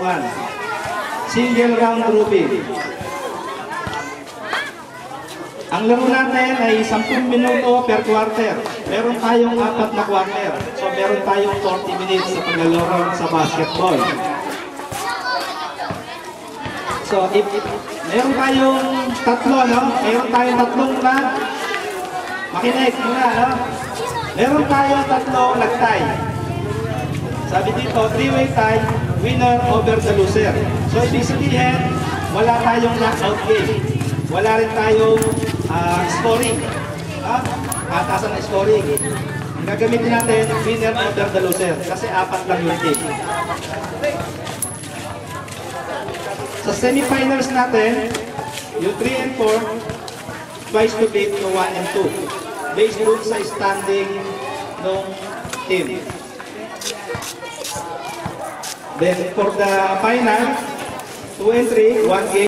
1. Single round robin. Ang laro natin ay 10 minuto per quarter. Meron tayong 4 na quarter. So meron tayong 40 minutes sa paglalaro sa basketball. So if meron tayong tatlo, no? Meron tayong tatlong na makinig muna, no? Meron tayong tatlong nagtay. Sabi dito, 3-way tie, winner over the loser. So ibig sabihin, wala tayong knockout game. Wala rin tayong scoring. Atasan na scoring. Ang gagamitin natin, winner over the loser. Kasi 4 lang yung game. Sa semifinals natin, yung 3 and 4, twice to beat to 1 and 2. Based doon sa standing ng team. Then for the final, 2 and 3, 1 game.